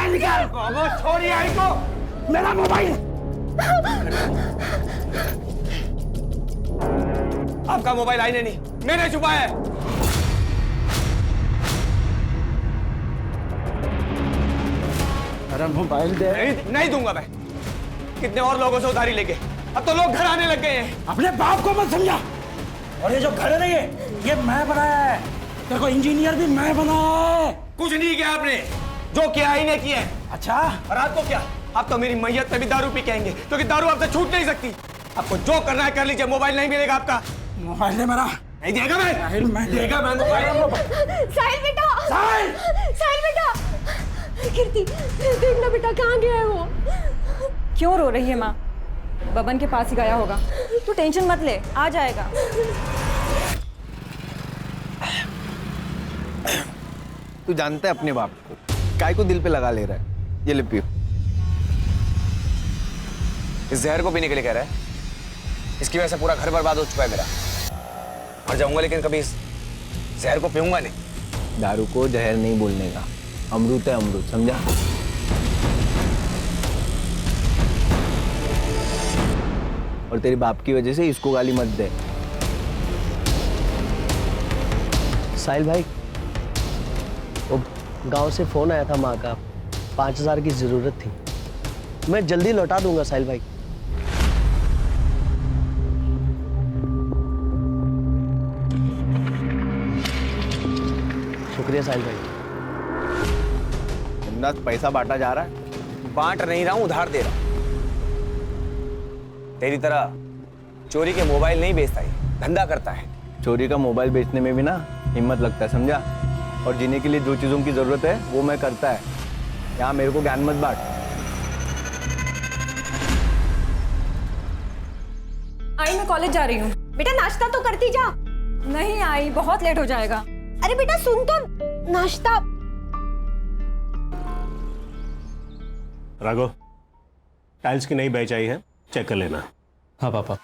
Mobile निकाल। बाबा छोड़िए आई को। मेरा मोबाइल। आपका मोबाइल आई ने नहीं, मैंने छुपाया है। मेरा मोबाइल दे। नहीं दूंगा मैं। कितने और लोगों से उधारी लेके अब तो लोग घर आने लग गए हैं। अपने बाप को मत समझा। और ये जो घर है ना, ये मैं बनाया है। देखो इंजीनियर भी मैं बनाया है। कुछ नहीं किया आपने, जो किया ही नहीं किया है। अच्छा, और आपको क्या? आप तो मेरी मैयत पे भी दारू पी के आएंगे, क्योंकि दारू आपसे छूट नहीं सकती। आपको जो करना है कर लीजिए, मोबाइल नहीं मिलेगा आपका। मोबाइल दे मेरा। नहीं देगा मैं। मैं देगा मैं मोबाइल। साहिल बेटा, साहिल! साहिल बेटा, कीर्ति देखना बेटा कहाँ गया है वो। क्यों रो रही है माँ? बबन के पास ही गया होगा। तू टेंशन मत ले, आ जाएगा। तू जानता है अपने बाप को, काय को दिल पे लगा ले रहा है। ये ले पियो। इस जहर को पीने के लिए कह रहा है? इसकी वजह से पूरा घर बर्बाद हो चुका है मेरा। मर जाऊंगा लेकिन कभी इस जहर को पीऊंगा नहीं। दारू को जहर नहीं बोलने का, अमृत है अमृत, समझा? और तेरी बाप की वजह से इसको गाली मत दे। साहिल भाई, वो गांव से फोन आया था माँ का, 5,000 की जरूरत थी। मैं जल्दी लौटा दूंगा साहिल भाई। शुक्रिया साहिल भाई। हिम्मत पैसा बांटा जा रहा है। बांट नहीं रहा हूं, उधार दे रहा हूं। तेरी तरह चोरी के मोबाइल नहीं बेचता है, धंधा करता है। चोरी का मोबाइल बेचने में भी ना हिम्मत लगता है, समझा? और जीने के लिए जो चीजों की जरूरत है वो मैं करता है। यहाँ मेरे को ज्ञान मत बांट। आई मैं कॉलेज जा रही हूँ। बेटा नाश्ता तो करती जा। नहीं आई, बहुत लेट हो जाएगा। अरे बेटा सुन तो, नाश्ता। राघव, टाइल्स की नई बैच आई है, चेक कर लेना। हाँ पापा।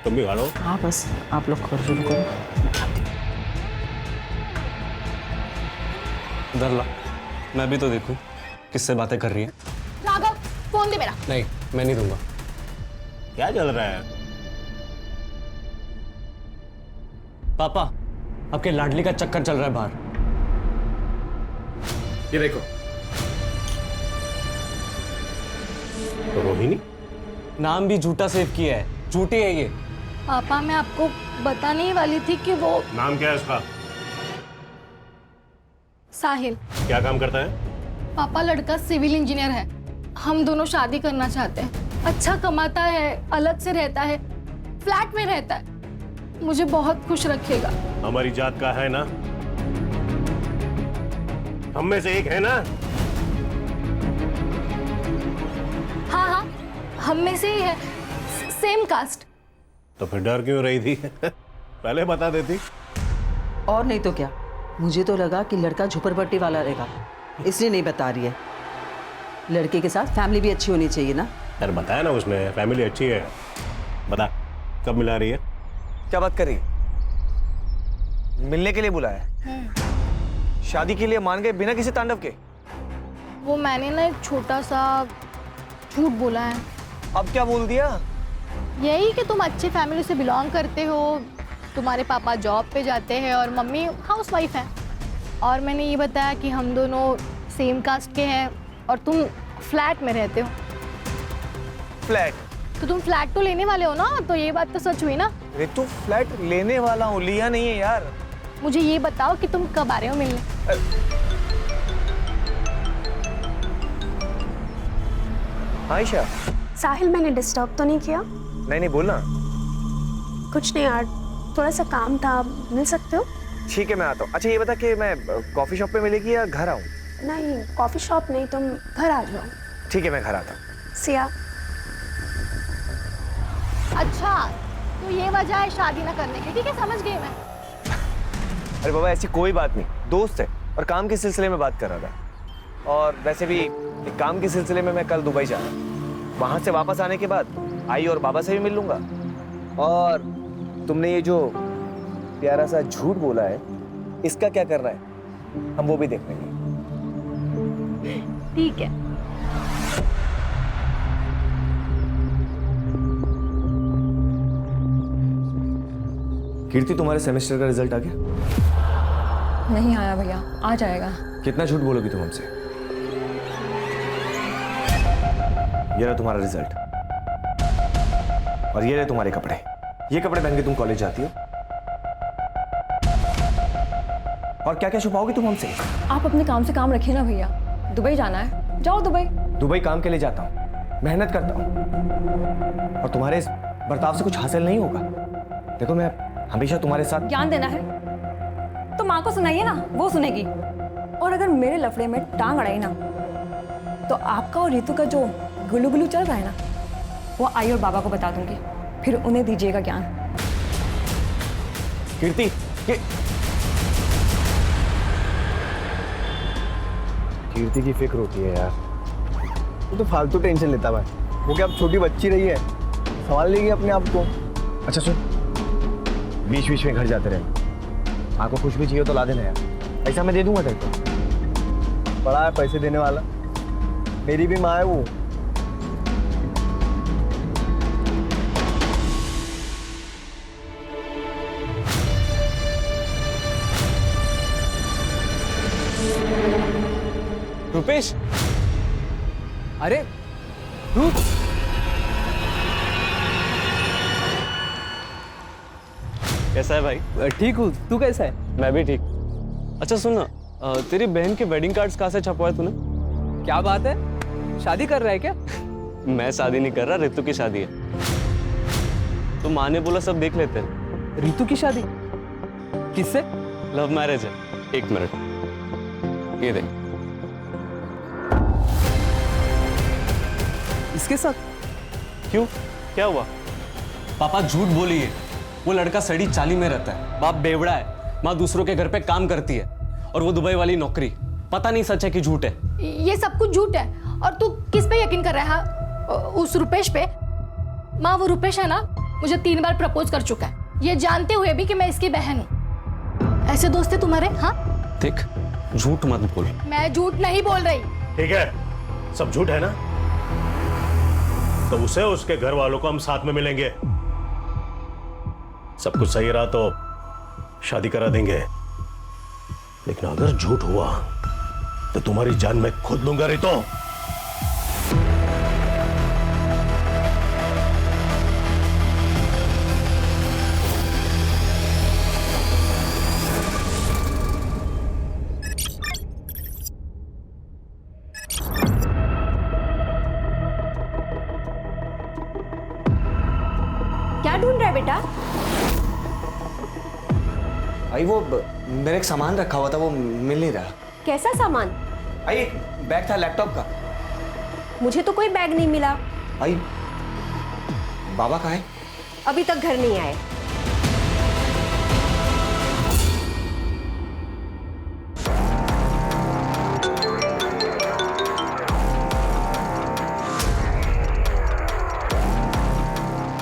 तुम भी गाड़ो। हाँ बस आप लोग कर शुरू करो। इधर ला, मैं भी तो देखूं किससे बातें कर रही है। राघव फोन दे मेरा। नहीं, मैं नहीं दूंगा। क्या चल रहा है? पापा, आपके लाडली का चक्कर चल रहा है बाहर। ये देखो। तो रोहिणी? नाम भी झूठा सेव किया है, झूठी है ये। पापा मैं आपको बताने ही वाली थी कि वो नाम क्या है उसका? साहिल। क्या काम करता है? पापा लड़का सिविल इंजीनियर है। हम दोनों शादी करना चाहते हैं। अच्छा कमाता है, अलग से रहता है, फ्लैट में रहता है। मुझे बहुत खुश रखेगा। हमारी जात का है ना? हम में से एक है ना? हाँ हाँ, हम में से ही है, सेम कास्ट। तो फिर डर क्यों रही थी? पहले बता देती। और नहीं तो क्या, मुझे तो लगा कि लड़का झुपड़पट्टी वाला रहेगा, इसलिए नहीं बता रही है। लड़के के साथ फैमिली भी अच्छी होनी चाहिए ना। यार बताया ना उसने, फैमिली अच्छी है। बता, कब मिला रही है? क्या बात कर रही है? मिलने के लिए बुलाया? शादी के लिए मान गए बिना किसी तांडव के? वो मैंने ना एक छोटा सा झूठ बोला है। अब क्या बोल दिया? यही कि तुम अच्छी फैमिली से बिलोंग करते हो, तुम्हारे पापा जॉब पे जाते हैं और मम्मी हाउसवाइफ है। और मैंने ये बताया कि हम दोनों सेम कास्ट के हैं और तुम फ्लैट में रहते हो। फ्लैट? तो तुम फ्लैट तो लेने वाले हो ना, तो ये बात तो सच हुई ना। अरे तू फ्लैट लेने वाला हूँ, लिया नहीं है यार। मुझे ये बताओ कि तुम कब आ रहे हो मिलने? आयशा। साहिल मैंने डिस्टर्ब तो नहीं किया? नहीं नहीं बोलना। कुछ नहीं यार, थोड़ा सा काम था, मिल सकते हो? ठीक है मैं आता हूँ। अच्छा ये बता कि मैं कॉफी शॉप पे मिलेगी या घर आऊँ? नहीं कॉफी शॉप नहीं, तुम घर आ जाओ। ठीक है मैं घर आता हूँ। सिया। अच्छा तो ये वजह है शादी ना करने की, ठीक है? समझ गई मैं। अरे बाबा ऐसी कोई बात नहीं, दोस्त है और काम के सिलसिले में बात कर रहा था। और वैसे भी एक काम के सिलसिले में मैं कल दुबई जा रहा हूँ। वहां से वापस आने के बाद आई और बाबा से भी मिल लूंगा। और तुमने ये जो प्यारा सा झूठ बोला है, इसका क्या करना है हम वो भी देख लेंगे। ठीक है। कीर्ति, तुम्हारे सेमेस्टर का रिजल्ट आ गया? नहीं आया भैया, आ जाएगा। कितना झूठ बोलोगी तुम हमसे? ये रहा तुम्हारा रिजल्ट और ये रहे तुम्हारे कपड़े। ये कपड़े पहन के तुम कॉलेज जाती हो और क्या क्या छुपाओगी तुम हमसे? आप अपने काम से काम रखिए ना भैया। दुबई जाना है, जाओ दुबई। दुबई काम के लिए जाता हूँ, मेहनत करता हूँ और तुम्हारे इस बर्ताव से कुछ हासिल नहीं होगा। देखो मैं हमेशा तुम्हारे साथ। ज्ञान देना है तो माँ को सुनाइए ना, वो सुनेगी। और अगर मेरे लफड़े में टांग अड़ाई ना तो आपका और रीतू का जो गुलू गुलू चल रहा है ना, वो आई और बाबा को बता दूंगी, फिर उन्हें दीजिएगा ज्ञान। कीर्ति, कीर्ति की फिक्र होती है यार। वो तो फालतू टेंशन लेता भाई। वो क्या अब छोटी बच्ची रही है, संभाल लेगी अपने आप को। अच्छा सुन, बीच बीच में घर जाते रहे। माँ को कुछ भी चाहिए तो ला देना यार, पैसा मैं दे दूंगा तेरे को। बड़ा है पैसे देने वाला, मेरी भी माँ है वो। रुपेश, अरे रुक। कैसा है भाई? ठीक हूँ, तू कैसा है? मैं भी ठीक। अच्छा सुन ना, तेरी बहन के वेडिंग कार्ड्स कहाँ से छपवाए तूने? क्या बात है, शादी कर रहा है क्या? मैं शादी नहीं कर रहा, ऋतु की शादी है। तो माँ ने बोला सब देख लेते हैं। ऋतु की शादी किससे? लव मैरिज है। एक मिनट, ये देख। इसके साथ? क्यों, क्या हुआ? पापा झूठ बोली है। वो लड़का सड़ी चाली में रहता है, बाप बेवड़ा है, माँ दूसरों के घर पे काम करती है और वो दुबई वाली नौकरी। पता नहीं सच है कि झूठ है। ये सब कुछ झूठ है। और तू किस पे यकीन कर रहा है? उस रुपेश पे? माँ, वो रुपेश है ना, मुझे 3 बार प्रपोज कर चुका है, ये जानते हुए भी कि मैं इसकी बहन हूँ। ऐसे दोस्त है तुम्हारे? हाँ देख, झूठ मत बोल। मैं झूठ नहीं बोल रही। ठीक है, सब झूठ है ना, तो उसे उसके घर वालों को हम साथ में मिलेंगे। सब कुछ सही रहा तो शादी करा देंगे, लेकिन अगर झूठ हुआ तो तुम्हारी जान मैं खुद लूंगा। रितो, क्या ढूंढ रहा है बेटा? आई वो मेरा एक सामान रखा हुआ था, वो मिल नहीं रहा। कैसा सामान? आई एक बैग था लैपटॉप का। मुझे तो कोई बैग नहीं मिला। आई बाबा कहाँ है? अभी तक घर नहीं आए।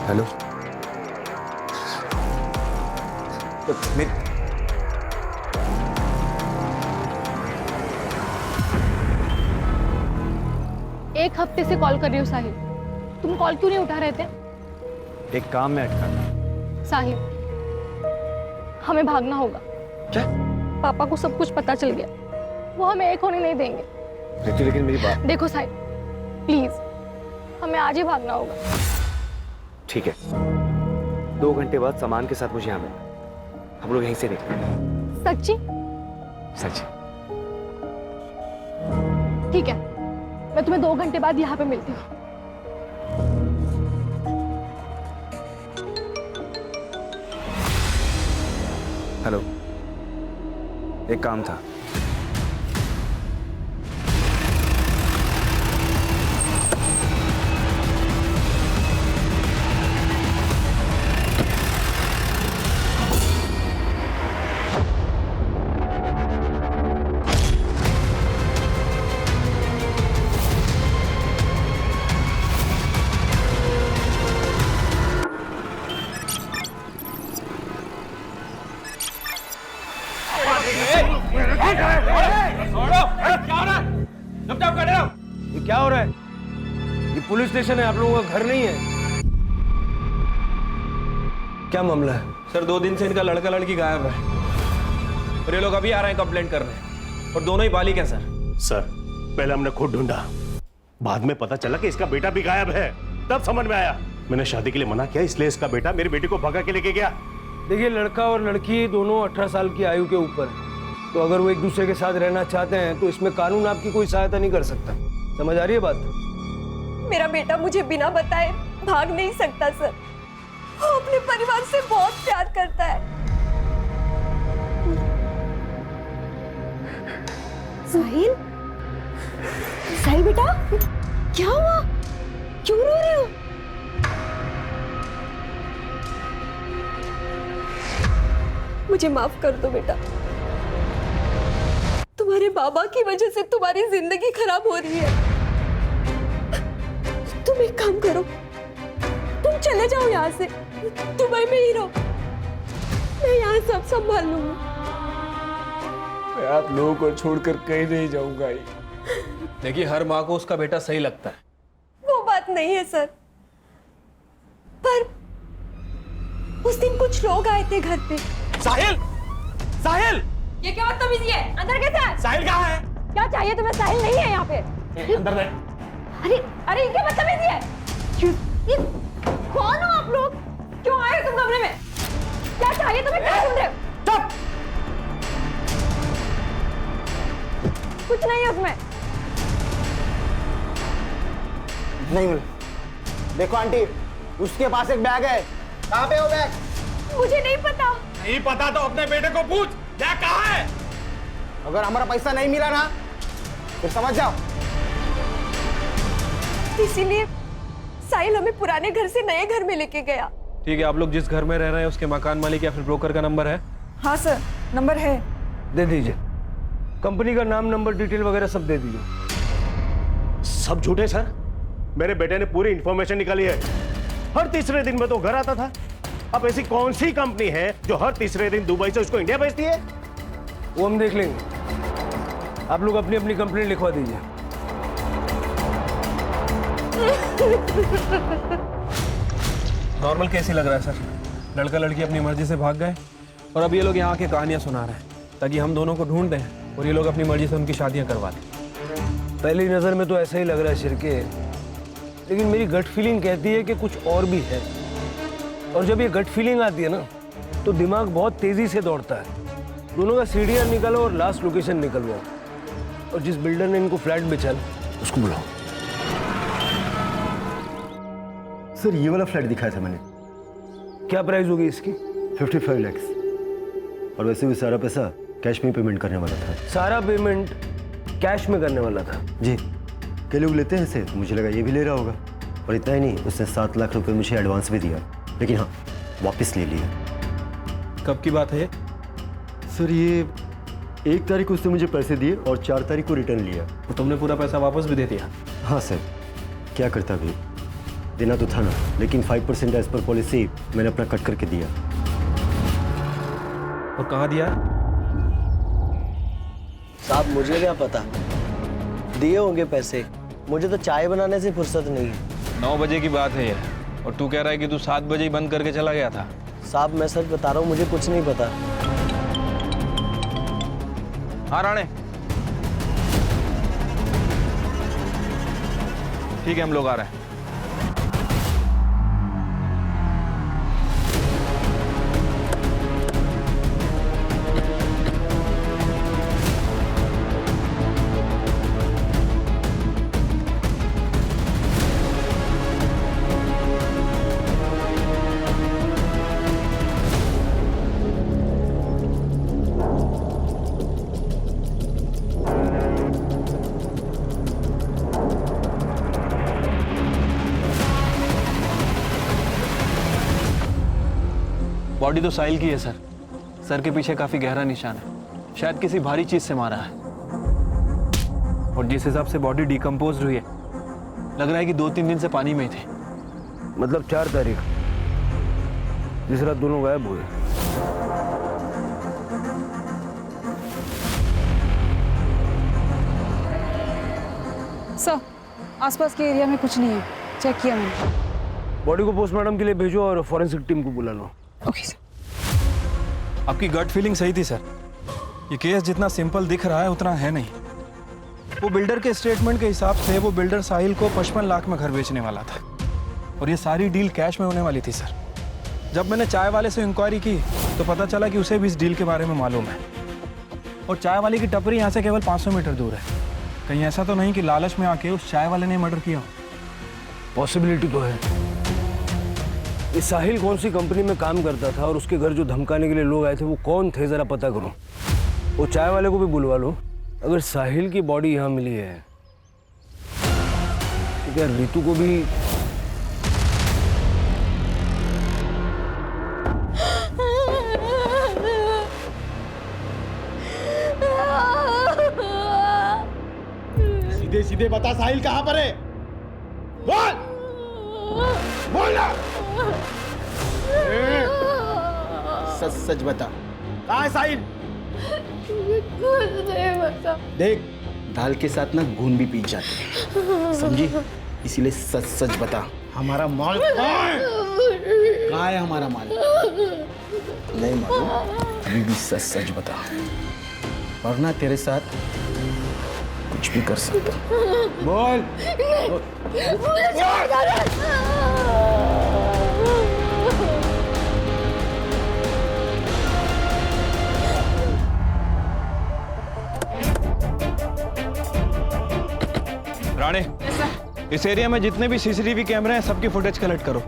हेलो, एक हफ्ते से कॉल कर रही हूँ साहिल, तुम कॉल क्यों नहीं उठा रहे थे? एक काम में अटका था। साहिल, हमें भागना होगा। क्या? पापा को सब कुछ पता चल गया, वो हमें एक होने नहीं देंगे। रितु, लेकिन मेरी बात। देखो साहिल, प्लीज हमें आज ही भागना होगा। ठीक है, 2 घंटे बाद सामान के साथ मुझे यहाँ मिलना, हम लोग यहीं से निकलेंगे। सच्ची? सच। ठीक है, मैं तुम्हें 2 घंटे बाद यहाँ पे मिलती हूँ। हेलो, एक काम था। पुलिस स्टेशन है, आप लोगों का घर नहीं है। क्या मामला है? सर 2 दिन से इनका लड़का लड़की गायब है और ये लोग अभी आ रहे हैं कंप्लेंट करने, और दोनों ही बालिग हैं सर। सर पहले हमने खुद ढूंढा, बाद में पता चला कि इसका बेटा भी गायब है, तब समझ में आया। मैंने शादी के लिए मना किया, इसलिए इसका बेटा मेरी बेटी को भगा के लेके गया। देखिए, लड़का और लड़की दोनों 18 साल की आयु के ऊपर है, तो अगर वो एक दूसरे के साथ रहना चाहते हैं तो इसमें कानून आपकी कोई सहायता नहीं कर सकता। समझ आ रही है बात? मेरा बेटा मुझे बिना बताए भाग नहीं सकता सर, वो अपने परिवार से बहुत प्यार करता है। साहिल, साहिल बेटा, क्या हुआ? क्यों रो रहे हो? मुझे माफ कर दो बेटा, तुम्हारे बाबा की वजह से तुम्हारी जिंदगी खराब हो रही है। तुम एक काम करो, तुम चले जाओ यहाँ से, दुबई में ही रहो, मैं यहाँ सब संभाल लूंगा। मैं आप लोगों को छोड़कर कहीं नहीं जाऊंगा। देखिए, हर माँ को उसका बेटा सही लगता है। वो बात नहीं है सर, पर उस दिन कुछ लोग आए थे घर पे। साहिल, साहिल, ये क्या बदतमीजी है? अंदर कैसे है? साहिल कहाँ है? क्या चाहिए तुम्हें? साहिल नहीं है यहाँ पे। अंदर नहीं। अरे अरे, ये क्या बदतमीजी है? ये कौन हो आप लोग? क्यों आए हो तुम कमरे में? क्या चाहिए तुम्हें? क्या सुन रहे हो? चुप। कुछ नहीं है उसमें। नहीं, देखो आंटी, उसके पास एक बैग है। कहाँ पे वो बैग? मुझे नहीं पता। नहीं पता तो अपने बेटे को पूछ, क्या कहाँ है? अगर हमारा पैसा नहीं मिला ना, फिर समझ जाओ। इसीलिए साहिल हमें पुराने घर से नए घर में लेके गया। ठीक है, आप लोग जिस घर में रह रहे हैं उसके मकान मालिक या फिर ब्रोकर का नंबर है? हाँ सर, नंबर है। दे दीजिए, कंपनी का नाम, नंबर, डिटेल वगैरह सब दे दीजिए। सब झूठे सर, मेरे बेटे ने पूरी इंफॉर्मेशन निकाली है। हर तीसरे दिन में तो घर आता था। अब ऐसी कौन सी कंपनी है जो हर तीसरे दिन दुबई से उसको इंडिया भेजती है? वो हम देख लेंगे, आप लोग अपनी अपनी कंप्लेंट लिखवा दीजिए। नॉर्मल केस ही लग रहा है सर। लड़का लड़की अपनी मर्जी से भाग गए और अब ये लोग यहाँ आके कहानियां सुना रहे हैं ताकि हम दोनों को ढूंढ दें और ये लोग अपनी मर्जी से उनकी शादियां करवा दें। पहली नज़र में तो ऐसा ही लग रहा है शिरके, लेकिन मेरी गट फीलिंग कहती है कि कुछ और भी है। और जब ये गट फीलिंग आती है ना, तो दिमाग बहुत तेज़ी से दौड़ता है। दोनों का सीढ़ियाँ निकालो और लास्ट लोकेशन निकलवाओ, और जिस बिल्डर ने इनको फ्लैट बेचा उसको बुलाओ। सर, ये वाला फ्लैट दिखाया था मैंने। क्या प्राइस होगी इसकी? 55 लाख। और वैसे भी सारा पैसा कैश में पेमेंट करने वाला था। सारा पेमेंट कैश में करने वाला था? जी, कई लोग लेते हैं इसे, तो मुझे लगा ये भी ले रहा होगा। और इतना ही नहीं, उसने 7 लाख रुपए मुझे एडवांस भी दिया, लेकिन हाँ, वापस ले लिया। कब की बात है? सर, ये 1 तारीख को उसने मुझे पैसे दिए और 4 तारीख को रिटर्न लिया। तो तुमने पूरा पैसा वापस भी दे दिया? हाँ सर, क्या करता भी, देना तो था ना, लेकिन 5% एज पर पॉलिसी मैंने अपना कट करके दिया। और कहाँ दिया? साहब, मुझे क्या पता, दिए होंगे पैसे। मुझे तो चाय बनाने से फुर्सत नहीं है। 9 बजे की बात है ये, और तू कह रहा है कि तू 7 बजे ही बंद करके चला गया था। साहब, मैं सच बता रहा हूँ, मुझे कुछ नहीं पता। हाँ राणे, ठीक है, हम लोग आ रहे हैं। बॉडी तो साहिल की है सर। सर के पीछे काफी गहरा निशान है, शायद किसी भारी चीज से मारा है। और जिस हिसाब से बॉडी डिकम्पोज हुई है, लग रहा है कि 2-3 दिन से पानी में ही थे। मतलब 4 तारीख, जिस रात दोनों गायब हुए। सर, आसपास के एरिया में कुछ नहीं है। चेक किया मैंने। बॉडी को पोस्टमार्टम के लिए भेजो और फॉरेंसिक टीम को बुला लो। Okay sir. आपकी गट फीलिंग सही थी सर। ये केस जितना सिंपल दिख रहा है उतना है नहीं। वो बिल्डर के स्टेटमेंट के हिसाब से वो बिल्डर साहिल को 55 लाख में घर बेचने वाला था और ये सारी डील कैश में होने वाली थी सर। जब मैंने चाय वाले से इंक्वायरी की तो पता चला कि उसे भी इस डील के बारे में मालूम है और चाय वाले की टपरी यहाँ से केवल 500 मीटर दूर है। कहीं ऐसा तो नहीं कि लालच में आके उस चाय वाले ने मर्डर किया? पॉसिबिलिटी तो है। ये साहिल कौन सी कंपनी में काम करता था और उसके घर जो धमकाने के लिए लोग आए थे वो कौन थे, जरा पता करो। वो चाय वाले को भी बुलवा लो। अगर साहिल की बॉडी यहाँ मिली है तो क्या रितु को भी सीधे सीधे बता साहिल कहाँ पर है? बोल बोल ना। सच सच बता, कहाँ है साहिल? देख, दाल के साथ ना घून भी पी जाते हैं, समझी? इसीलिए सच सच बता, हमारा माल कहाँ है? हमारा माल नहीं मालूम? अभी भी सच सच बता, वरना तेरे साथ कुछ भी कर सकता। बोल। राणे, इस एरिया में जितने भी सीसीटीवी कैमरे हैं सबकी फुटेज कलेक्ट करो।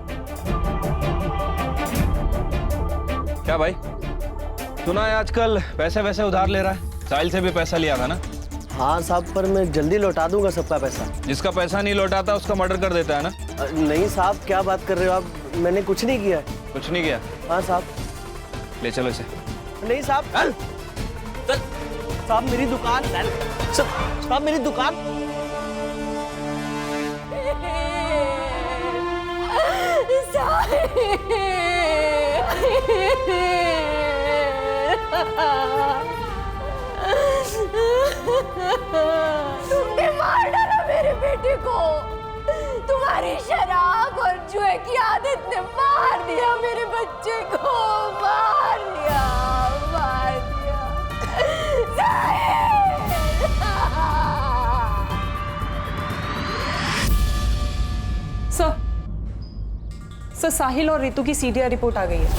क्या भाई, सुना है आजकल पैसे वैसे उधार ले रहा है? साहिल से भी पैसा लिया था ना? हाँ साहब, पर मैं जल्दी लौटा दूंगा सबका पैसा। जिसका पैसा नहीं लौटाता उसका मर्डर कर देता है ना? नहीं साहब, क्या बात कर रहे हो आप? मैंने कुछ नहीं किया। कुछ नहीं किया? हाँ साहब। ले चलो इसे। नहीं साहब, साहब मेरी दुकान, साहब मेरी दुकान। तुमने मार डाला मेरे बेटे को। तुम्हारी शराब और जुए की आदत ने मार दिया मेरे बच्चे को, मार दिया, मार दिया। सर, साहिल और रितु की सीडीआर रिपोर्ट आ गई है।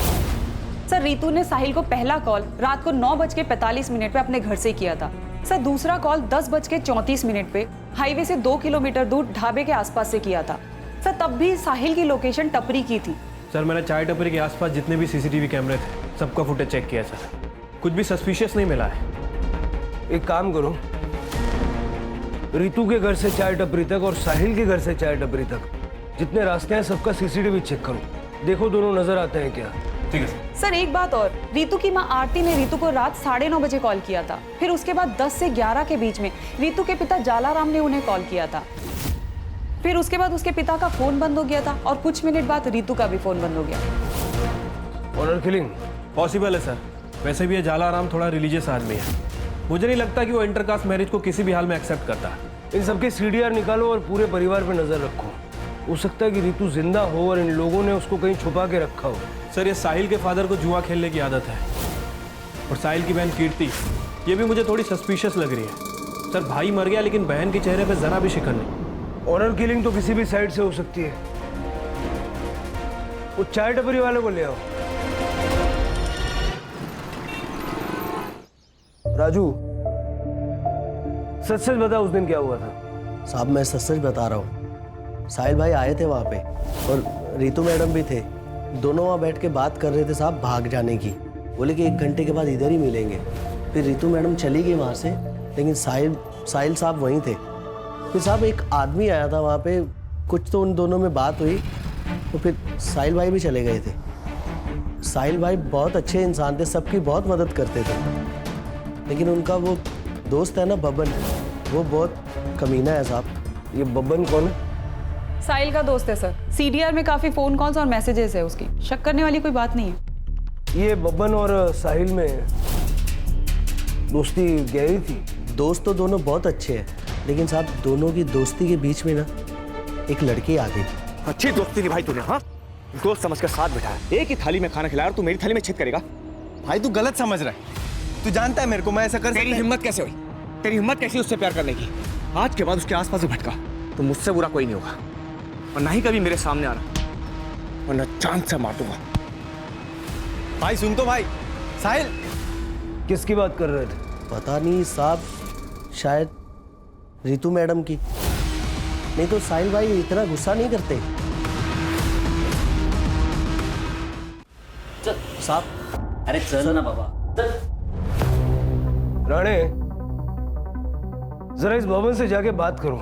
सर, रितु ने साहिल को पहला कॉल रात को 9:45 पे अपने घर से किया था। सर, दूसरा कॉल 10:34 पे हाईवे से 2 किलोमीटर दूर ढाबे के आसपास से किया था। सर, तब भी साहिल की लोकेशन टपरी की थी। सर, मैंने चाय टपरी के आसपास जितने भी सीसीटीवी कैमरे थे सबका फुटेज चेक किया सर, कुछ भी सस्पिशियस नहीं मिला है। एक काम करो, रितु के घर से चाय टपरी तक और साहिल के घर से चाय टपरी तक जितने रास्ते हैं सबका सीसीटीवी चेक करो, देखो दोनों नजर आते हैं क्या। ठीक है सर, एक बात और, रितु की मां आरती ने रितु को रात 9:30 बजे कॉल किया था। फिर उसके बाद 10 से 11 के बीच में रितु के पिता जालाराम ने उन्हें कॉल किया था। फिर उसके बाद उसके पिता का फोन बंद हो गया था और कुछ मिनट बाद रितु का भी फोन बंद हो गया। ऑनर किलिंग पॉसिबल है सर। वैसे भी ये जालाराम थोड़ा रिलीजियस आदमी है, मुझे नहीं लगता कि वो इंटरकास्ट मैरिज को किसी भी हाल में एक्सेप्ट करता है। इन सबके सीडीआर निकालो और पूरे परिवार पे नजर रखो। हो सकता है कि रितु जिंदा हो और इन लोगों ने उसको कहीं छुपा के रखा हो। सर, ये साहिल के फादर को जुआ खेलने की आदत है और साहिल की बहन कीर्ति, ये भी मुझे थोड़ी सस्पिशियस लग रही है। सर, भाई मर गया लेकिन बहन के चेहरे पे जरा भी शिकन नहीं। ऑनर किलिंग तो किसी भी साइड से हो सकती है। वो चाय टपरी वाले को ले आओ। राजू, सच सच बता, उस दिन क्या हुआ था? साहब मैं सच सच बता रहा हूँ। साहिल भाई आए थे वहाँ पे और रितु मैडम भी थे। दोनों वहाँ बैठ के बात कर रहे थे साहब भाग जाने की। बोले कि 1 घंटे के बाद इधर ही मिलेंगे। फिर रितु मैडम चली गई वहाँ से, लेकिन साहिल साहब वहीं थे। फिर साहब एक आदमी आया था वहाँ पे, कुछ तो उन दोनों में बात हुई तो फिर साहिल भाई भी चले गए थे। साहिल भाई बहुत अच्छे इंसान थे, सबकी बहुत मदद करते थे, लेकिन उनका वो दोस्त है ना बब्बन, वो बहुत कमीना है साहब। ये बब्बन कौन है? साहिल का दोस्त है सर। सीडीआर में काफी फोन कॉल्स और मैसेजेस है उसकी, शक करने वाली कोई बात नहीं है। ये बब्बन और साहिल में दोस्ती गहरी थी? दोस्त तो दोनों बहुत अच्छे हैं, लेकिन साहब दोनों की दोस्ती के बीच में ना एक लड़की आ गई। अच्छी दोस्ती निभाई तूने, हाँ? दोस्त समझ कर साथ बिठाया, एक ही थाली में खाना खिलाया और तू मेरी थाली में छेद करेगा? भाई तू गलत समझ रहा है। तू जानता है मेरे को, मैं ऐसा कर तेरी हिम्मत कैसे हुई? तेरी हिम्मत कैसी उससे प्यार करने की? आज के बाद उसके आसपास ही भटका तो मुझसे बुरा कोई नहीं होगा, और ना ही कभी मेरे सामने आना, वरना चांद से मार दूंगा। भाई सुन तो भाई। साहिल किसकी बात कर रहे थे? पता नहीं साहब, शायद रितु मैडम की। नहीं तो साहिल भाई इतना गुस्सा नहीं करते। चल साहब, अरे चल ना बाबा, चल। राणे, जरा इस भवन से जाके बात करो।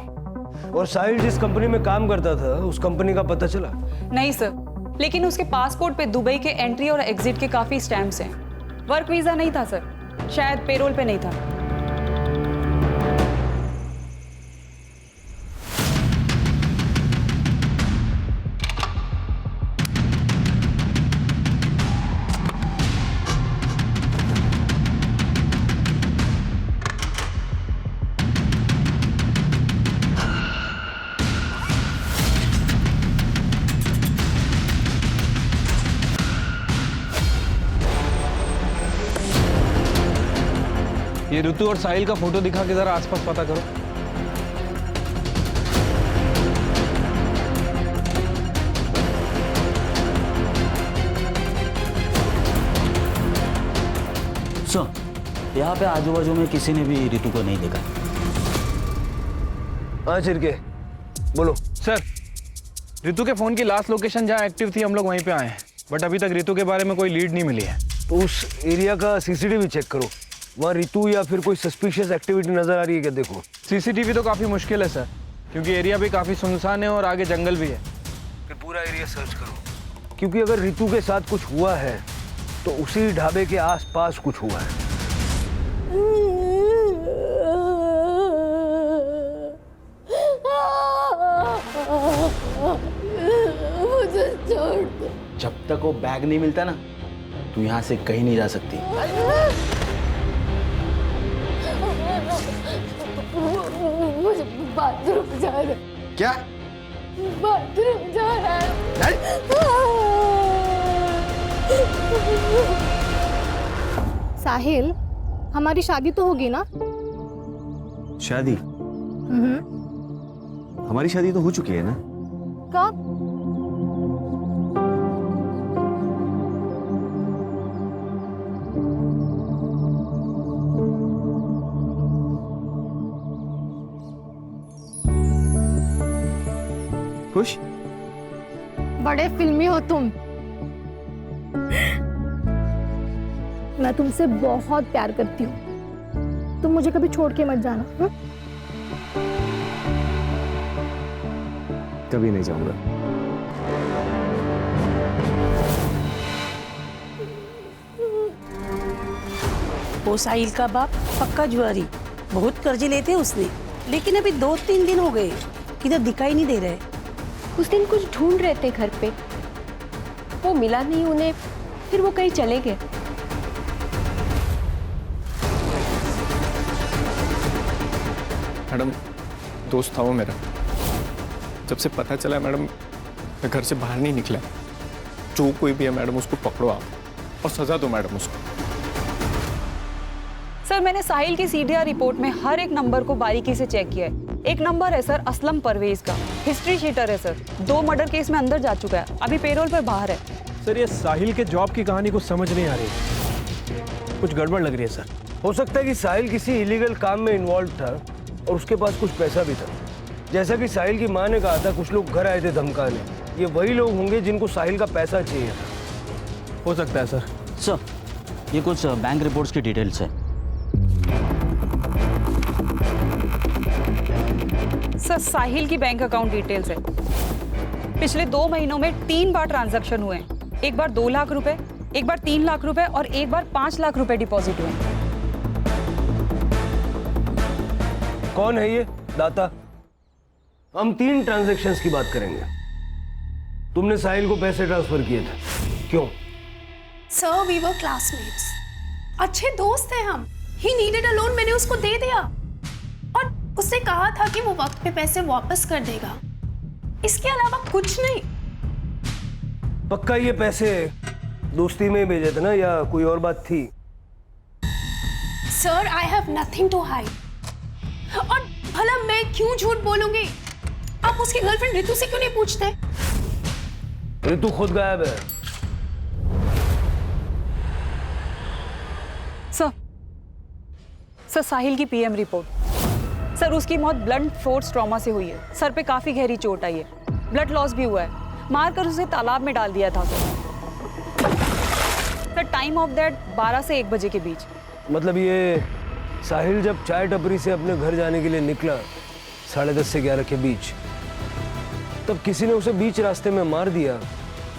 और साहिल जिस कंपनी में काम करता था उस कंपनी का पता चला? नहीं सर, लेकिन उसके पासपोर्ट पे दुबई के एंट्री और एग्जिट के काफी स्टैम्प्स हैं। वर्क वीजा नहीं था सर, शायद पेरोल पे नहीं था। ये ऋतु और साहिल का फोटो दिखा के जरा आसपास पता करो। सर, यहाँ पे आजू बाजू में किसी ने भी ऋतु को नहीं देखा। हाँ चिरके, बोलो। सर, ऋतु के फोन की लास्ट लोकेशन जहाँ एक्टिव थी हम लोग वहीं पे आए हैं, बट अभी तक ऋतु के बारे में कोई लीड नहीं मिली है। तो उस एरिया का सीसीटीवी चेक करो, वहाँ ऋतु या फिर कोई सस्पिशियस एक्टिविटी नजर आ रही है क्या? देखो। सीसीटीवी तो काफी मुश्किल है सर, क्योंकि एरिया भी काफी सुनसान है और आगे जंगल भी है। फिर पूरा एरिया सर्च करो, क्योंकि अगर ऋतु के साथ कुछ हुआ है तो उसी ढाबे के आसपास कुछ हुआ है। मुझे छोड़ दो। जब तक वो बैग नहीं मिलता ना, तू यहाँ से कहीं नहीं जा सकती। मुझे बाथरूम जा रहा है। क्या? बाथरूम जा रहा है। साहिल, हमारी शादी तो होगी ना? शादी? हमारी शादी तो हो चुकी है ना? कब? खुश? बड़े फिल्मी हो तुम। मैं तुमसे बहुत प्यार करती हूँ, तुम मुझे कभी छोड़ के मत जाना। कभी नहीं जाऊंगा। वो साहिल का बाप पक्का जुआरी, बहुत कर्जे लेते उसने, लेकिन अभी 2-3 दिन हो गए, किधर दिखाई नहीं दे रहे। उस दिन कुछ ढूंढ रहे थे घर पे, वो मिला नहीं उन्हें, फिर वो कहीं चले गए। मैडम, दोस्त था वो मेरा। जब से पता चला मैडम, मैं घर से बाहर नहीं निकला। जो कोई भी है मैडम, उसको पकड़ो आप और सजा दो मैडम उसको। सर, मैंने साहिल की सीडीआर रिपोर्ट में हर एक नंबर को बारीकी से चेक किया है। एक नंबर है सर असलम परवेज का, हिस्ट्री शीटर है सर, 2 मर्डर केस में अंदर जा चुका है, अभी पेरोल पर बाहर है। सर, ये साहिल के जॉब की कहानी कुछ समझ नहीं आ रही, कुछ गड़बड़ लग रही है सर। हो सकता है कि साहिल किसी इलीगल काम में इन्वॉल्व था और उसके पास कुछ पैसा भी था। जैसा कि साहिल की माँ ने कहा था, कुछ लोग घर आए थे धमकाने, ये वही लोग होंगे जिनको साहिल का पैसा चाहिए था। हो सकता है सर। सर, ये कुछ बैंक रिपोर्ट्स की डिटेल्स है। सर, साहिल की बैंक अकाउंट डिटेल्स है। पिछले 2 महीनों में 3 बार ट्रांजैक्शन हुए हैं। एक बार 2 लाख रुपए, एक बार 3 लाख रुपए और एक बार 5 लाख रुपए डिपॉजिट हुए। कौन है ये दाता? हम 3 ट्रांजैक्शंस की बात करेंगे। तुमने साहिल को पैसे ट्रांसफर किए थे, क्यों? सर, वी वर क्लासमेट्स, अच्छे दोस्त हैं हम। ही नीडेड अ लोन, मैंने उसको दे दिया और उसने कहा था कि वो वक्त पे पैसे वापस कर देगा। इसके अलावा कुछ नहीं। पक्का ये पैसे दोस्ती में भेजे थे ना, या कोई और बात थी? Sir I have nothing to hide. और भला मैं क्यों झूठ बोलूंगी? आप उसकी गर्लफ्रेंड रितु से क्यों नहीं पूछते? रितु खुद गायब है। सर साहिल की पीएम रिपोर्ट। सर उसकी मौत ब्लंट फोर्स ट्रॉमा से हुई है। सर पे काफी गहरी चोट आई है, ब्लड लॉस भी हुआ है। मारकर उसे तालाब में डाल दिया था सर। टाइम ऑफ दैट 12 से 1 बजे के बीच। मतलब ये साहिल जब चाय टपरी से अपने घर जाने के लिए निकला 10:30 से 11 के बीच, तब किसी ने उसे बीच रास्ते में मार दिया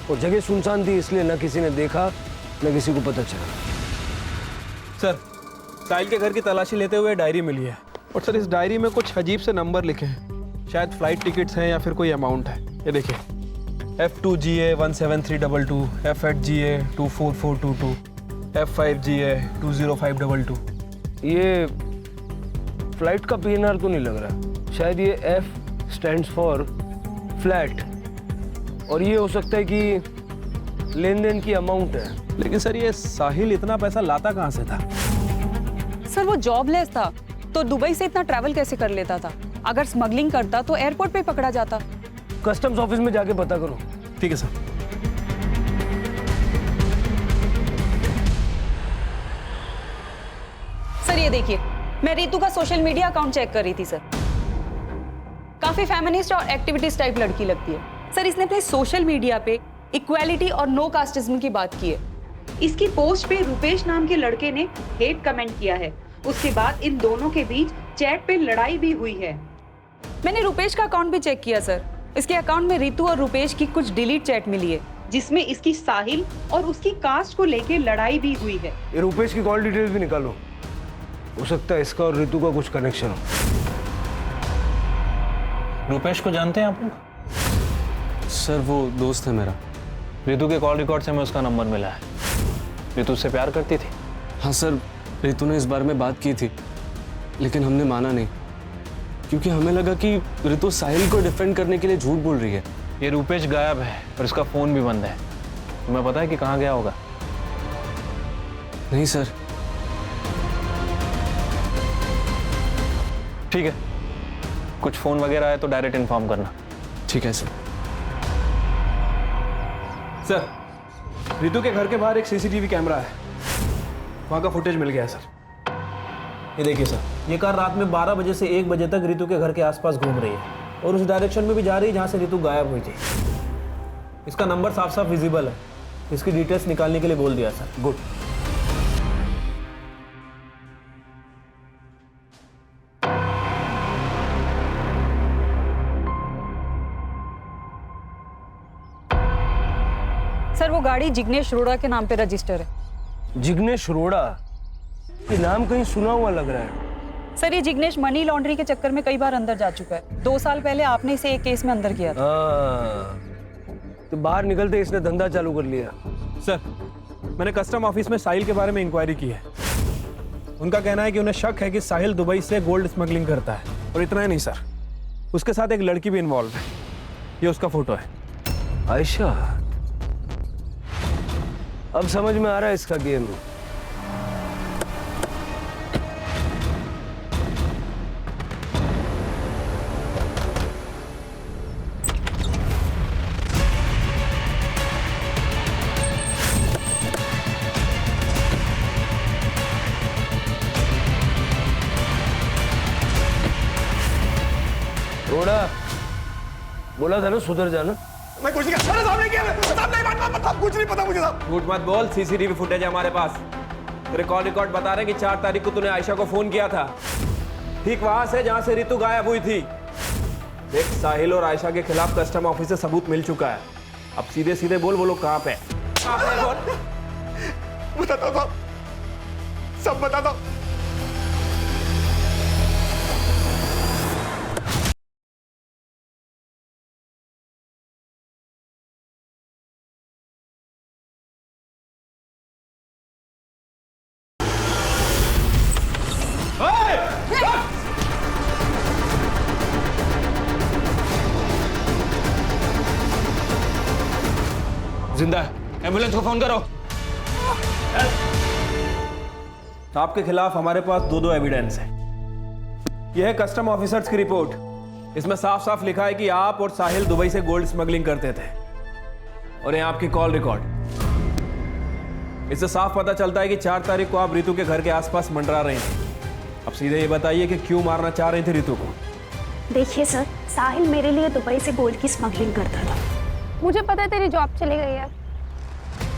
और जगह सुनसान थी, इसलिए ना किसी ने देखा ना किसी को पता चला। सर साहिल के घर की तलाशी लेते हुए डायरी मिली है, और सर इस डायरी में कुछ अजीब से नंबर लिखे हैं। शायद फ्लाइट टिकट्स हैं या फिर कोई अमाउंट है। ये देखिए, F2GA 17322, F8GA 24422, F5GA 20522। ये फ्लाइट का PNR तो नहीं लग रहा। शायद ये F स्टैंड्स फॉर फ्लैट, और ये हो सकता है कि लेन देन की अमाउंट है। लेकिन सर ये साहिल इतना पैसा लाता कहाँ से था? सर वो जॉबलेस था, तो दुबई से इतना ट्रैवल कैसे कर लेता था? अगर स्मगलिंग करता तो एयरपोर्ट पे पकड़ा जाता। कस्टम्स ऑफिस में जाके पता करो। ठीक है सर। सर ये देखिए, मैं रितु का सोशल मीडिया अकाउंट चेक कर रही थी सर। काफी फेमिनिस्ट और एक्टिविटीज टाइप लड़की लगती है सर। इसने अपने सोशल मीडिया पे इक्वालिटी और नो कास्टिज्म की बात की है। इसकी पोस्ट पे रुपेश नाम के लड़के ने हेट कमेंट किया है। उसके बाद इन दोनों के बीच चैट पे लड़ाई भी हुई है। मैंने रुपेश का अकाउंट भी चेक किया सर। इसके अकाउंट में रितु और रुपेश की कुछ डिलीट चैट मिली है, जिसमें इसकी साहिल और उसकी कास्ट को लेके लड़ाई भी हुई है। ये रुपेश की कॉल डिटेल्स भी निकालो, हो सकता है इसका और रितु का कुछ कनेक्शन हो। रुपेश को जानते हैं आप लोग? सर वो दोस्त है मेरा। रितु के कॉल रिकॉर्ड से मैं उसका नंबर मिला है। रितु से प्यार करती थी? हाँ सर, रितु ने इस बारे में बात की थी, लेकिन हमने माना नहीं, क्योंकि हमें लगा कि रितु साहिल को डिफेंड करने के लिए झूठ बोल रही है। ये रुपेश गायब है और इसका फोन भी बंद है। तुम्हें पता है कि कहाँ गया होगा? नहीं सर। ठीक है, कुछ फोन वगैरह आए तो डायरेक्ट इन्फॉर्म करना। ठीक है सर। सर रितु के घर के बाहर एक CCTV कैमरा है, वहाँ का फुटेज मिल गया है सर। ये देखिए सर, ये कार रात में 12 बजे से 1 बजे तक रितु के घर के आसपास घूम रही है और उस डायरेक्शन में भी जा रही है जहाँ से रितु गायब हुई थी। इसका नंबर साफ साफ विजिबल है। इसकी डिटेल्स निकालने के लिए बोल दिया सर। गुड। सर वो गाड़ी जिग्नेश रोड़ा के नाम पे रजिस्टर है। जिग्नेश रोड़ा? ये नाम कहीं सुना हुआ लग रहा है। सर ये जिग्नेश मनी लॉन्ड्री के चक्कर में कई बार अंदर जा चुका है। 2 साल पहले आपने इसे एक केस में अंदर किया था। तो बाहर निकलते इसने धंधा चालू कर लिया। सर मैंने कस्टम ऑफिस में साहिल के बारे में इंक्वायरी की है। उनका कहना है कि उन्हें शक है कि साहिल दुबई से गोल्ड स्मगलिंग करता है। और इतना ही नहीं सर, उसके साथ एक लड़की भी इन्वॉल्व है। ये उसका फोटो है। आयशा, अब समझ में आ रहा है इसका गेम। रोड़ा, बोला था ना सुधर जाना। मैं कुछ नहीं कर, साहब ने किया, साहब नहीं मानता, कुछ नहीं पता मुझे साहब। झूठ मत बोल, CCTV फुटेज है हमारे पास। तेरे कॉल रिकॉर्ड बता रहे हैं कि 4 तारीख को तूने आयशा को फोन किया था, ठीक वहां से जहां से रितु गायब हुई थी। देख, साहिल और आयशा के खिलाफ कस्टम ऑफिस से सबूत मिल चुका है। अब सीधे सीधे बोल, वो लोग कहां पे? बताता हूं साहब, सब बताता हूं। जिंदा है, एम्बुलेंस को फोन करो। आपके खिलाफ हमारे पास दो एविडेंस है। यह है कस्टम ऑफिसर्स की रिपोर्ट। इसमें साफ साफ लिखा है कि आप और साहिल दुबई से गोल्ड स्मगलिंग करते थे, और ये आपकी कॉल रिकॉर्ड। इससे साफ पता चलता है कि 4 तारीख को आप रितु के घर के आसपास मंडरा रहे थे। अब सीधे ये बताइए कि क्यों मारना चाह रही थी रितु को? देखिए सर, साहिल मेरे लिए दुबई से गोल्ड की स्मगलिंग करता था। मुझे पता है तेरी जॉब चली गई है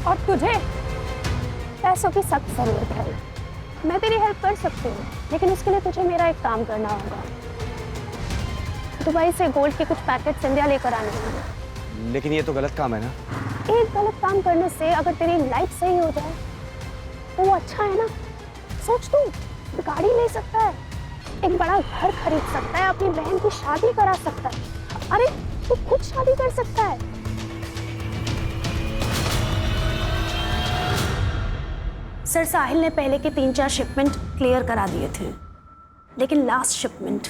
और तुझे पैसों की सख्त जरूरत है। मैं तेरी हेल्प कर सकती हूँ, लेकिन उसके लिए तुझे मेरा एक काम करना होगा। दुबई से गोल्ड के कुछ पैकेट इंडिया लेकर आने होंगे। लेकिन ये तो गलत काम है ना। एक गलत काम करने से अगर तेरी लाइफ सही हो जाए तो वो अच्छा है ना। सोच, तू गाड़ी ले सकता है, एक बड़ा घर खरीद सकता है, अपनी बहन की शादी करा सकता है। अरे तू खुद शादी कर सकता है। सर, साहिल ने पहले के 3-4 शिपमेंट क्लियर करा दिए थे, लेकिन लास्ट शिपमेंट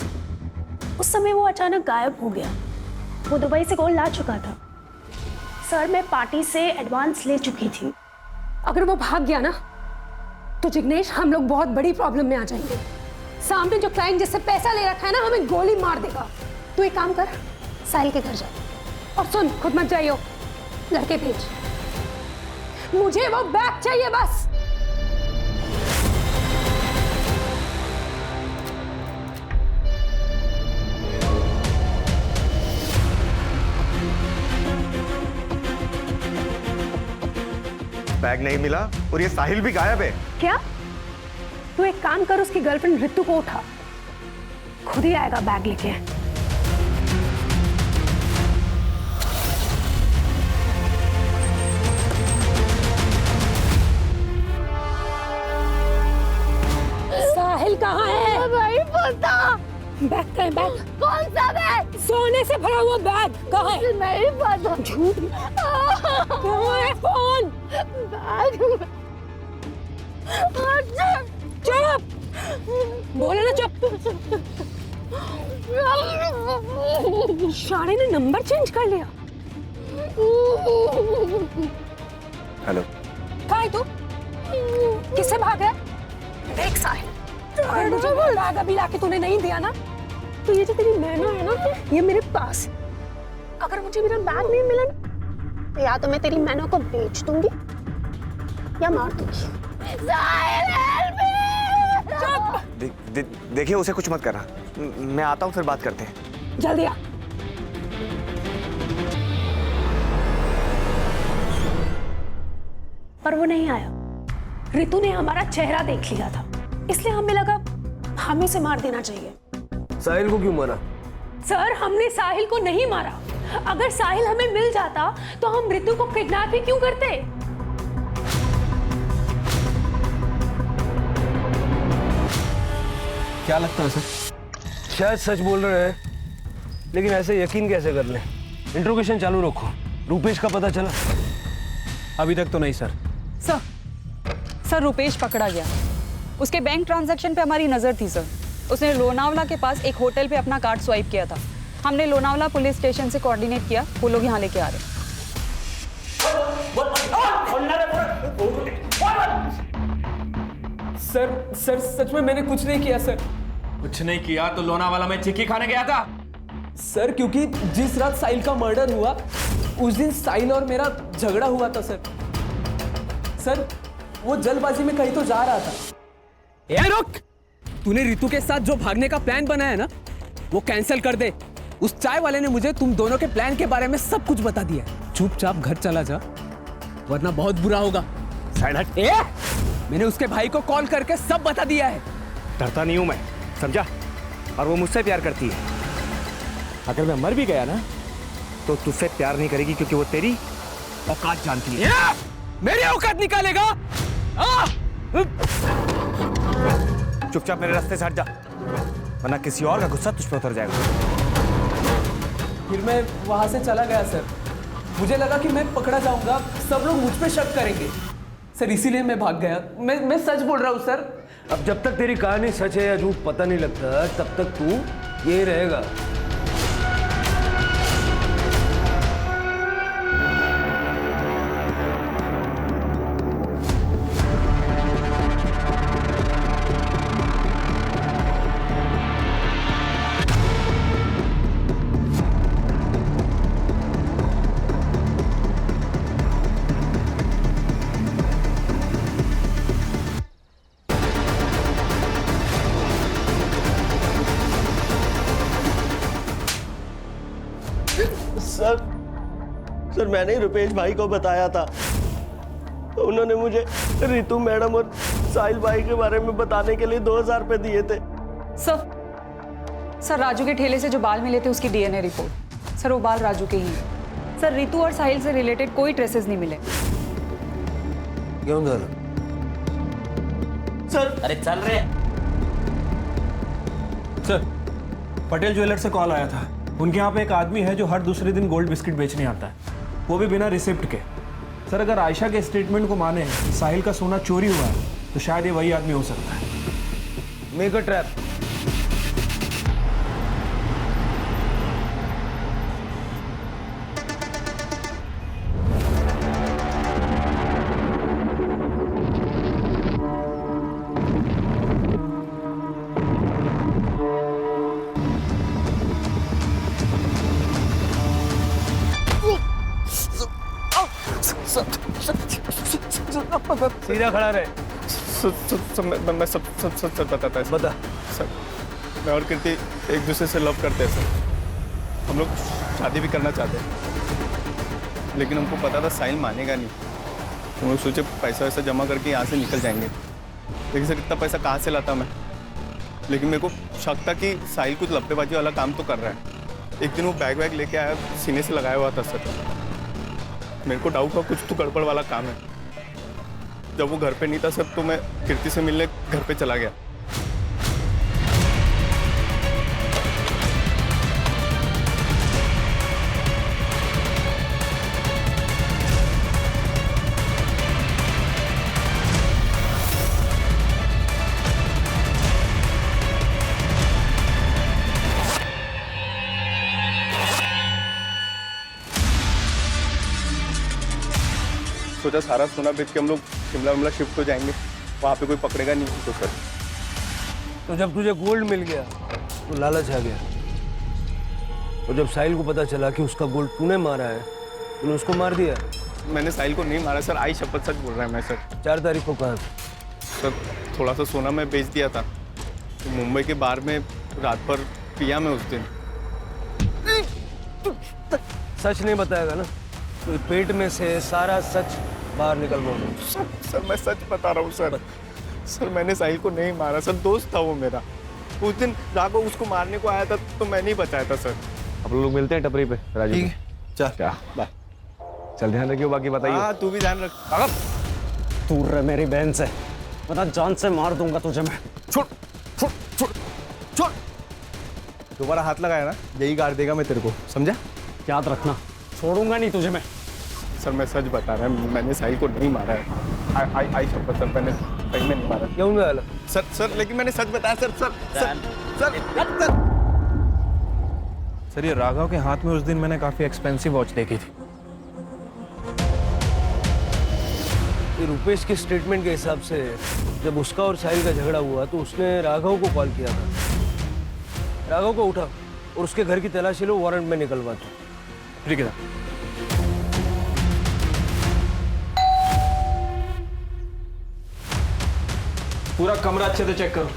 उस समय वो अचानक गायब हो गया। वो दुबई से गोल्ड ला चुका था। सर, मैं पार्टी से एडवांस ले चुकी थी। अगर वो भाग गया ना तो जिग्नेश हम लोग बहुत बड़ी प्रॉब्लम में आ जाएंगे। सामने जो क्लाइंट जिससे पैसा ले रखा है ना, हमें गोली मार देगा। तू एक काम कर, साहिल के घर जा और सुन, खुद मत जाइयो, लड़के भेज। मुझे वो बैग चाहिए बस। बैग नहीं मिला और ये साहिल भी गायब है। क्या? तू एक काम कर, उसकी गर्लफ्रेंड रितु को उठा, खुद ही आएगा बैग लेके। साहिल कहाँ है? भाई पता। बैग कहाँ है? बैग कौन सा बैग? सोने से भरा हुआ बैग कहाँ है? नहीं पता। झूठ। कहाँ है फोन? बैग। चुप, बोले ना चुप। शारे ने नंबर चेंज कर लिया। हेलो, कहाँ है तू? किससे भागा? देख साहिल, मुझे बैग अभी लाके तूने नहीं दिया ना, तो ये जो तेरी मैना है ना, ये मेरे पास। अगर मुझे मेरा बैग नहीं मिला तो या तो मैं तेरी मैना को बेच दूंगी या मार दूंगी। देखिए, उसे कुछ मत करना। मैं आता हूँ, फिर बात करते हैं। जल्दी आ। पर वो नहीं आया। रितु ने हमारा चेहरा देख लिया था, इसलिए हमें लगा हमें से मार देना चाहिए। साहिल को क्यों मारा? सर, हमने साहिल को नहीं मारा। अगर साहिल हमें मिल जाता तो हम रितु को किडनैप ही क्यों करते? क्या लगता है सर? शायद सच बोल रहे हैं, लेकिन ऐसे यकीन कैसे कर लें? इंट्रोगेशन चालू रखो। रूपेश का पता चला? अभी तक तो नहीं सर। सर रूपेश पकड़ा गया। उसके बैंक ट्रांजैक्शन पे हमारी नजर थी सर। उसने लोनावला के पास एक होटल पे अपना कार्ड स्वाइप किया था। हमने लोनावला पुलिस स्टेशन से कोऑर्डिनेट किया, वो लोग यहाँ लेके आ रहे हैं। सर सच में मैंने कुछ नहीं किया सर। कुछ नहीं किया तो लोनावाला में चिक्की खाने गया था? सर, क्योंकि जिस रात साहिल का मर्डर हुआ उस दिन साहिल और मेरा झगड़ा हुआ था सर। सर, वो जल्दबाजी में कहीं तो जा रहा था। ए रुक! तूने रितु के साथ जो भागने का प्लान बनाया ना, वो कैंसिल कर दे। उस चाय वाले ने मुझे तुम दोनों के प्लान के बारे में सब कुछ बता दिया। चुपचाप घर चला जा, वरना बहुत बुरा होगा। साइड हट। मैंने उसके भाई को कॉल करके सब बता दिया है। डरता नहीं हूं मैं, समझा? और वो मुझसे प्यार करती है। अगर मैं मर भी गया ना तो तुझसे प्यार नहीं करेगी, क्योंकि वो तेरी औकात जानती है। मेरी औकात निकालेगा? चुपचाप मेरे रास्ते से हट जा, वरना किसी और का गुस्सा तुझ पे उतर जाएगा। फिर मैं वहां से चला गया सर। मुझे लगा कि मैं पकड़ा जाऊंगा, सब लोग मुझ पे शक करेंगे सर, इसीलिए मैं भाग गया। मैं सच बोल रहा हूँ सर। अब जब तक तेरी कहानी सच है या झूठ पता नहीं लगता, तब तक तू यही रहेगा। सर मैंने ही रुपेश भाई को बताया था, तो उन्होंने मुझे रितु मैडम और साहिल भाई के बारे में बताने के लिए 2000 रुपये दिए थे। सर राजू के ठेले से जो बाल मिले थे उसकी डीएनए रिपोर्ट, सर वो बाल राजू के ही हैं। सर रितु और साहिल से रिलेटेड कोई ट्रेसेस नहीं मिले। क्यों झालं? सर अरे चल रे। सर पटेल ज्वेलर से कॉल आया था। उनके यहाँ पे एक आदमी है जो हर दूसरे दिन गोल्ड बिस्किट बेचने आता है, वो भी बिना रिसिप्ट के। सर अगर आयशा के स्टेटमेंट को माने साहिल का सोना चोरी हुआ है तो शायद ये वही आदमी हो सकता है। Make a trap. सीधा खड़ा रहे। मैं सब बताता है बता सर। मैं और कीर्ति एक दूसरे से लव करते हैं सर। हम लोग शादी भी करना चाहते हैं, लेकिन हमको पता था साहिल मानेगा नहीं। हम लोग सोचे पैसा वैसा जमा करके यहाँ से निकल जाएंगे, लेकिन सर इतना पैसा कहाँ से लाता मैं। लेकिन मेरे को शक था कि साहिल कुछ लपटेबाजी वाला काम तो कर रहा है। एक दिन वो बैग वैग लेके आया, सीने से लगाया हुआ था सर। मेरे को डाउट हुआ कुछ तो गड़बड़ वाला काम है। जब वो घर पे नहीं था सर तो मैं कीर्ति से मिलने घर पे चला गया। सोचा सारा सोना बेच के हम लोग शिमला शिफ्ट हो जाएंगे, वहाँ पे कोई पकड़ेगा नहीं तो सर। तो जब तुझे गोल्ड मिल गया तो लालच आ गया, और जब साहिल को पता चला कि उसका गोल्ड तूने मारा है, तूने उसको मार दिया। मैंने साहिल को नहीं मारा सर, आई शपथ सच बोल रहा है मैं सर। 4 तारीख को कहा सर थोड़ा सा सोना मैं बेच दिया था, तो मुंबई के बार में रात भर पिया मैं उस दिन। सच नहीं बताएगा ना तो पेट में से सारा सच बाहर निकल गया। सर मैं सच बता रहा हूँ सर। सर मैंने साहिल को नहीं मारा सर, दोस्त था वो मेरा। उस दिन राघव उसको मारने को आया था तो मैं नहीं बचाया था सर। अब लोग मिलते हैं टपरी पे राजू। ठीक है चल क्या बाय। चल ध्यान रखियो, बाकी बताइए। हाँ तू भी ध्यान रख। दूर रह मेरी बहन से, वरना जान से मार दूंगा तुझे मैं। छोड़ छोड़ छोड़ छोड़। दोबारा हाथ लगाया ना यही गाड़ देगा मैं तेरे को, समझा? याद रखना, छोड़ूंगा नहीं तुझे मैं। सर मैं सच बता रहा हूँ, मैंने साहिल को नहीं मारा है। आई शपथ सर, मैंने सही में नहीं मारा। क्यों गया सर लेकिन मैंने सच बताया सर। सर सर ये राघव के हाथ में उस दिन मैंने काफी एक्सपेंसिव वॉच देखी थी। ये रुपेश के स्टेटमेंट के हिसाब से जब उसका और साहिल का झगड़ा हुआ तो उसने राघव को कॉल किया था। राघव को उठा और उसके घर की तलाशी लो, वारंट में निकलवा दो। ठीक है। पूरा कमरा अच्छे से चेक करो।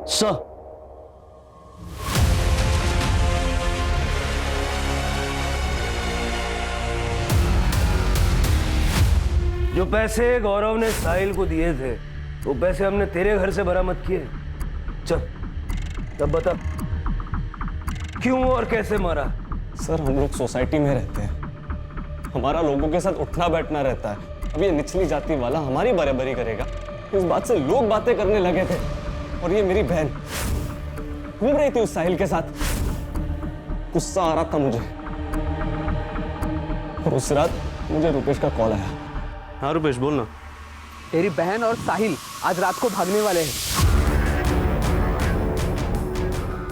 सर जो पैसे गौरव ने साहिल को दिए थे वो पैसे हमने तेरे घर से बरामद किए। चल तब बता क्यों और कैसे मारा। सर हम लोग सोसाइटी में रहते हैं, हमारा लोगों के साथ उठना बैठना रहता है। अब ये निचली जाति वाला हमारी बराबरी करेगा, इस बात से लोग बातें करने लगे थे। और ये मेरी बहन घूम रही थी उस साहिल के साथ, गुस्सा आ रहा था मुझे। और उस रात मुझे रुपेश का कॉल आया। हाँ रुपेश बोलना। तेरी बहन और साहिल आज रात को भागने वाले हैं।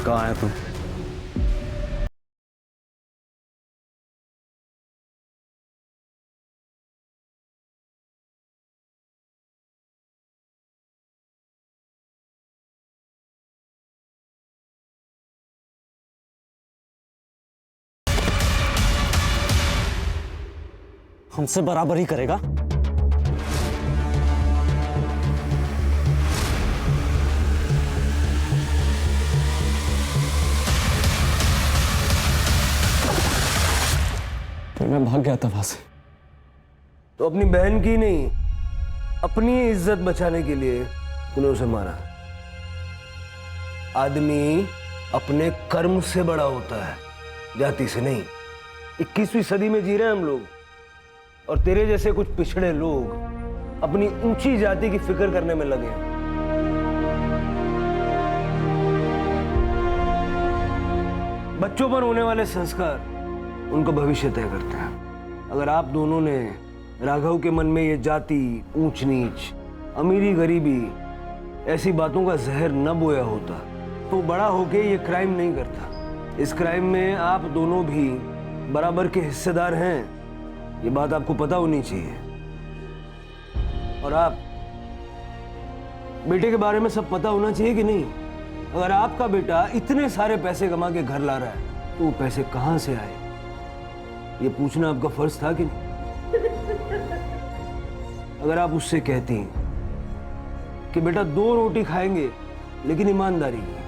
कहाँ आया तू? हमसे बराबर ही करेगा। तो मैं भाग गया था वहां से। तो अपनी बहन की नहीं, अपनी इज्जत बचाने के लिए तूने उसे मारा। आदमी अपने कर्म से बड़ा होता है, जाति से नहीं। 21वीं सदी में जी रहे हैं हम लोग, और तेरे जैसे कुछ पिछड़े लोग अपनी ऊंची जाति की फिक्र करने में लगे हैं। बच्चों पर होने वाले संस्कार उनका भविष्य तय करते हैं। अगर आप दोनों ने राघव के मन में ये जाति, ऊंच नीच, अमीरी गरीबी ऐसी बातों का जहर न बोया होता तो बड़ा होके ये क्राइम नहीं करता। इस क्राइम में आप दोनों भी बराबर के हिस्सेदार हैं, ये बात आपको पता होनी चाहिए। और आप बेटे के बारे में सब पता होना चाहिए कि नहीं। अगर आपका बेटा इतने सारे पैसे कमा के घर ला रहा है तो वो पैसे कहां से आए, ये पूछना आपका फर्ज था कि नहीं। अगर आप उससे कहती कि बेटा 2 रोटी खाएंगे लेकिन ईमानदारी की,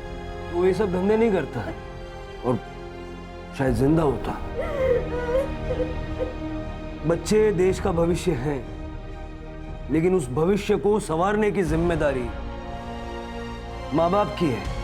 तो ये सब धंधे नहीं करता और शायद जिंदा होता। बच्चे देश का भविष्य हैं, लेकिन उस भविष्य को संवारने की जिम्मेदारी माँ बाप की है।